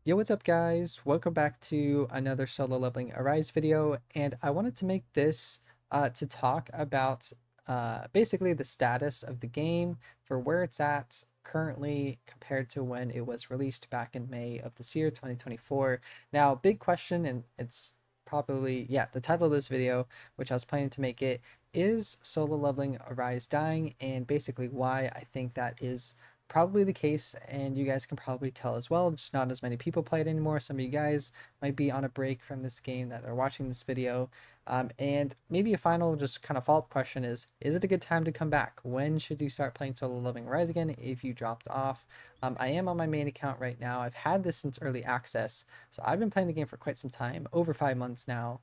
Yo, what's up guys? Welcome back to another Solo Leveling Arise video, and I wanted to make this to talk about basically the status of the game for where it's at currently compared to when it was released back in May of this year, 2024. Now, big question, and it's probably, yeah, the title of this video, which I was planning to make it, is Solo Leveling Arise dying, and basically why I think that is probably the case, and you guys can probably tell as well, just not as many people play it anymore. Some of you guys might be on a break from this game that are watching this video. And maybe a final just kind of follow-up question is it a good time to come back? When should you start playing Solo Leveling Rise again if you dropped off? I am on my main account right now. I've had this since early access, so I've been playing the game for quite some time, over 5 months now.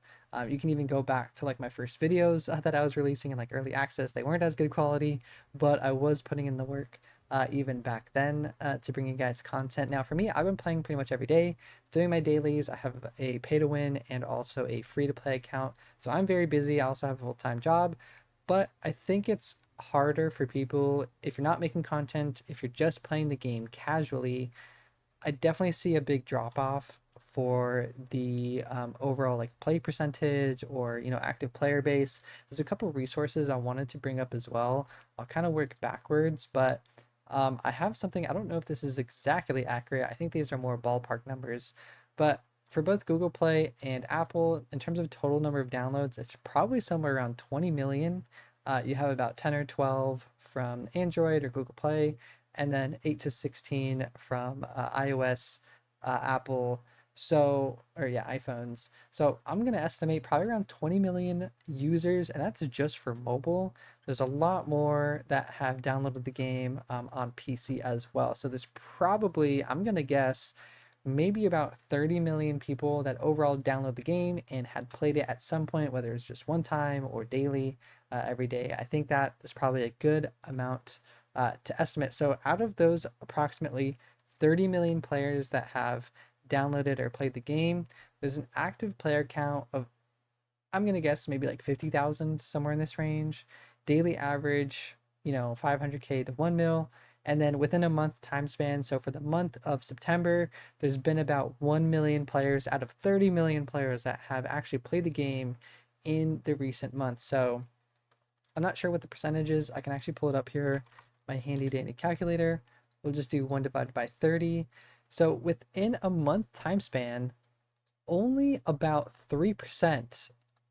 You can even go back to like my first videos that I was releasing in like early access. They weren't as good quality, but I was putting in the work even back then to bring you guys content. Now for me, I've been playing pretty much every day, doing my dailies. I have a pay to win and also a free to play account, so I'm very busy. I also have a full-time job, but I think it's harder for people if you're not making content, if you're just playing the game casually. I definitely see a big drop off for the overall like play percentage or active player base. There's a couple resources I wanted to bring up as well. I'll kind of work backwards, but I have something. I don't know if this is exactly accurate. I think these are more ballpark numbers, but for both Google Play and Apple, in terms of total number of downloads, it's probably somewhere around 20 million. You have about 10 or 12 from Android or Google Play, and then 8 to 16 from iOS, Apple. So, or yeah, iPhones. So I'm going to estimate probably around 20 million users, and that's just for mobile. There's a lot more that have downloaded the game on PC as well. So there's probably, I'm going to guess, maybe about 30 million people that overall download the game and had played it at some point, whether it's just one time or daily, every day. I think that is probably a good amount to estimate. So out of those approximately 30 million players that have downloaded or played the game, there's an active player count of, I'm going to guess, maybe like 50,000, somewhere in this range. Daily average, 500K to 1 mil. And then within a month time span, so for the month of September, there's been about 1 million players out of 30 million players that have actually played the game in the recent months. So I'm not sure what the percentage is. I can actually pull it up here, my handy dandy calculator. We'll just do 1 divided by 30. So within a month time span, only about 3%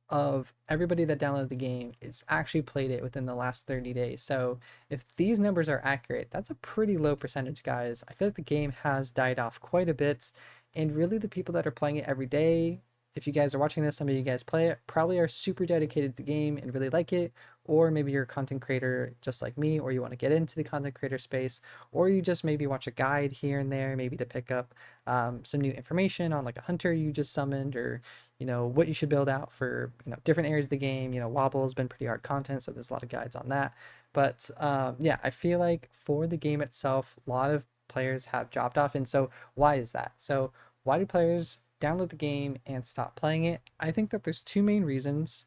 of everybody that downloaded the game is actually played it within the last 30 days. So if these numbers are accurate, that's a pretty low percentage, guys. I feel like the game has died off quite a bit, and really the people that are playing it every day, if you guys are watching this, some of you guys play it, probably are super dedicated to the game and really like it. Or maybe you're a content creator just like me, or you want to get into the content creator space, or you just maybe watch a guide here and there, maybe to pick up some new information on like a hunter you just summoned, or what you should build out for different areas of the game. Wobble has been pretty hard content, so there's a lot of guides on that. But yeah, I feel like for the game itself, a lot of players have dropped off. And so why is that? So why do players download the game and stop playing it? I think that there's two main reasons.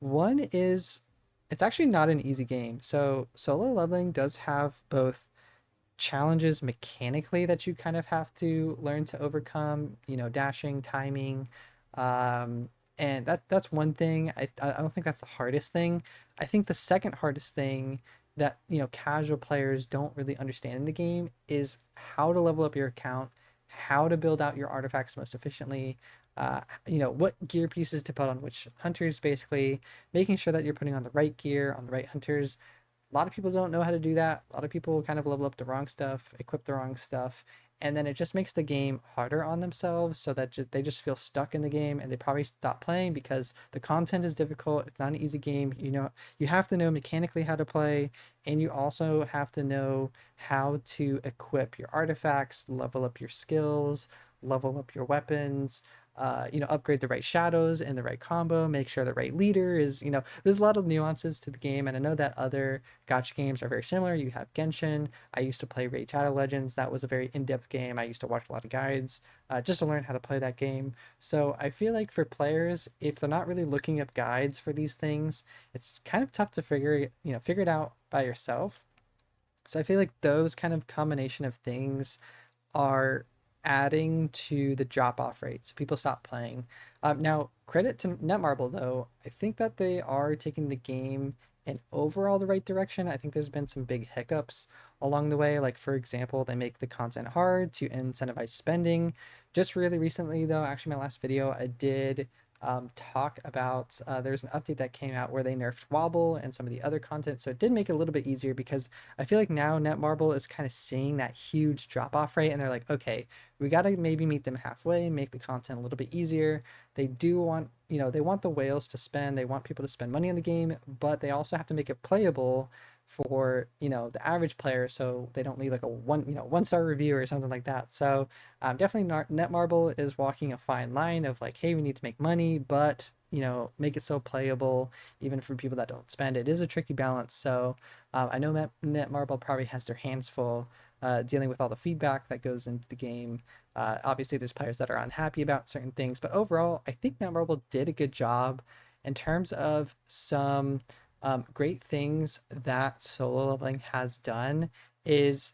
One is it's actually not an easy game. So solo leveling does have both challenges mechanically that you kind of have to learn to overcome, dashing, timing. And that's one thing. I don't think that's the hardest thing. I think the second hardest thing that, casual players don't really understand in the game is how to level up your account, how to build out your artifacts most efficiently, what gear pieces to put on which hunters, basically making sure that you're putting on the right gear on the right hunters. A lot of people don't know how to do that. A lot of people kind of level up the wrong stuff, equip the wrong stuff, and then it just makes the game harder on themselves, so that they just feel stuck in the game, and they probably stop playing because the content is difficult. It's not an easy game. You have to know mechanically how to play, and you also have to know how to equip your artifacts, level up your skills, level up your weapons, upgrade the right shadows and the right combo, make sure the right leader is, there's a lot of nuances to the game. And I know that other gacha games are very similar. You have Genshin. I used to play Raid Shadow Legends. That was a very in-depth game. I used to watch a lot of guides just to learn how to play that game. So I feel like for players, if they're not really looking up guides for these things, it's kind of tough to figure it out by yourself. So I feel like those kind of combination of things are adding to the drop off rate. So people stop playing. Now, credit to Netmarble though. I think that they are taking the game in overall the right direction. I think there's been some big hiccups along the way. Like, for example, they make the content hard to incentivize spending. Just really recently, though, actually, my last video, I did talk about there's an update that came out where they nerfed Wobble and some of the other content. So it did make it a little bit easier because I feel like now Netmarble is kind of seeing that huge drop off rate and they're like, okay, we got to maybe meet them halfway, make the content a little bit easier. They do want, they want the whales to spend, they want people to spend money on the game, but they also have to make it playable for the average player so they don't leave like a one-star review or something like that. So definitely Netmarble is walking a fine line of like, hey, we need to make money, but make it so playable even for people that don't spend. It is a tricky balance. So I know Netmarble probably has their hands full dealing with all the feedback that goes into the game. Obviously there's players that are unhappy about certain things, but overall I think Netmarble did a good job in terms of some great things that Solo Leveling has done. Is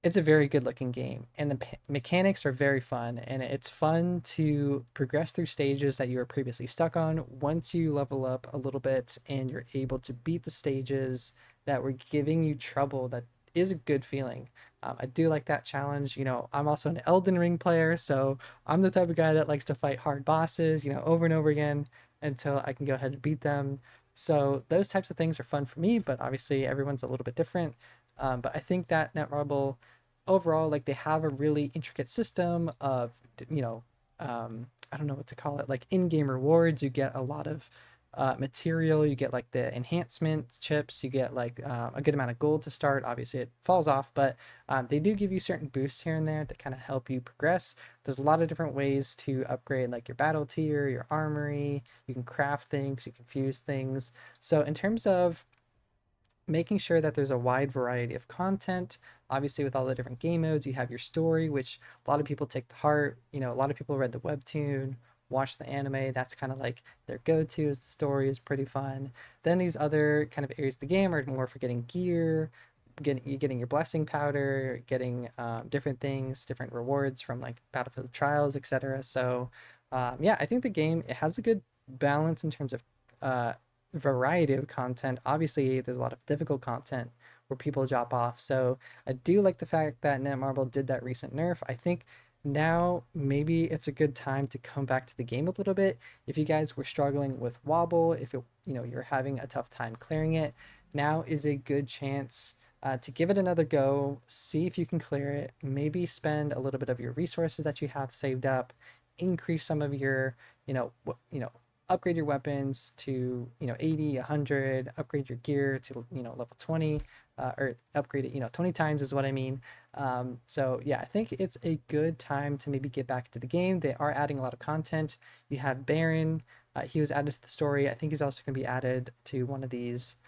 it's a very good looking game and the mechanics are very fun, and it's fun to progress through stages that you were previously stuck on once you level up a little bit and you're able to beat the stages that were giving you trouble. That is a good feeling. I do like that challenge. I'm also an Elden Ring player, so I'm the type of guy that likes to fight hard bosses over and over again until I can go ahead and beat them. So those types of things are fun for me, but obviously everyone's a little bit different. But I think that Netmarble overall, like, they have a really intricate system of, I don't know what to call it, like in-game rewards. You get a lot of material. You get like the enhancement chips. You get like a good amount of gold to start. Obviously, it falls off, but they do give you certain boosts here and there that kind of help you progress. There's a lot of different ways to upgrade like your battle tier, your armory. You can craft things. You can fuse things. So in terms of making sure that there's a wide variety of content. Obviously, with all the different game modes, you have your story, which a lot of people take to heart. A lot of people read the webtoon, watch the anime. That's kind of like their go-to. Is the story is pretty fun. Then these other kind of areas of the game are more for getting gear, getting your blessing powder, getting different things, different rewards from like Battlefield Trials, etc. So yeah, I think the game, it has a good balance in terms of uh, variety of content. Obviously, there's a lot of difficult content where people drop off. So I do like the fact that Netmarble did that recent nerf. I think now maybe it's a good time to come back to the game a little bit. If you guys were struggling with Wobble, if you're having a tough time clearing it, now is a good chance to give it another go. See if you can clear it. Maybe spend a little bit of your resources that you have saved up, increase some of your, upgrade your weapons to 80, 100, upgrade your gear to level 20, or upgrade it 20 times is what I mean. So yeah, I think it's a good time to maybe get back to the game. They are adding a lot of content. You have Baron, he was added to the story. I think he's also going to be added to one of these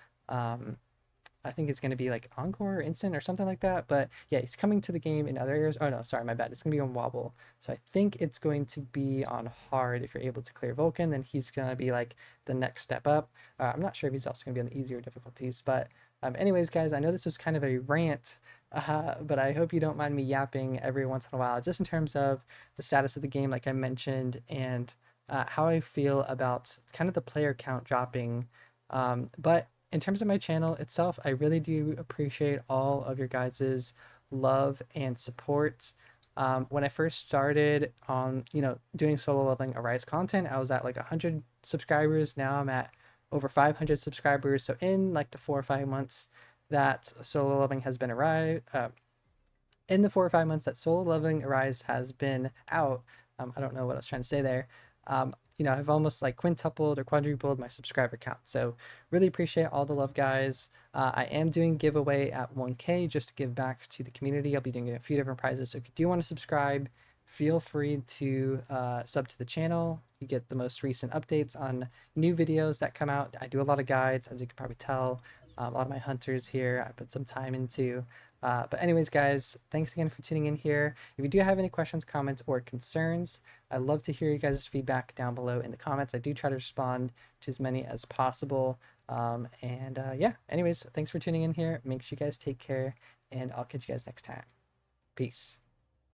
I think it's going to be like Encore or Instant or something like that. But yeah, he's coming to the game in other areas. Oh no, sorry, my bad. It's going to be on Wobble. So I think it's going to be on hard. If you're able to clear Vulcan, then he's going to be like the next step up. I'm not sure if he's also going to be on the easier difficulties. But anyways, guys, I know this was kind of a rant, but I hope you don't mind me yapping every once in a while, just in terms of the status of the game, like I mentioned, and how I feel about kind of the player count dropping. But in terms of my channel itself, I really do appreciate all of your guys's love and support. When I first started on, doing solo leveling arise content, I was at like 100 subscribers. Now I'm at over 500 subscribers. So in like the 4 or 5 months that solo leveling has been in the 4 or 5 months that SoloLeveling Arise has been out, I don't know what I was trying to say there. I've almost like quintupled or quadrupled my subscriber count. So really appreciate all the love, guys. I am doing giveaway at 1K just to give back to the community. I'll be doing a few different prizes. So if you do want to subscribe, feel free to sub to the channel. You get the most recent updates on new videos that come out. I do a lot of guides, as you can probably tell. A lot of my hunters here I put some time into. But anyways, guys, thanks again for tuning in here. If you do have any questions, comments, or concerns, I'd love to hear you guys' feedback down below in the comments. I do try to respond to as many as possible. Yeah, anyways, thanks for tuning in here. Make sure you guys take care, and I'll catch you guys next time. Peace.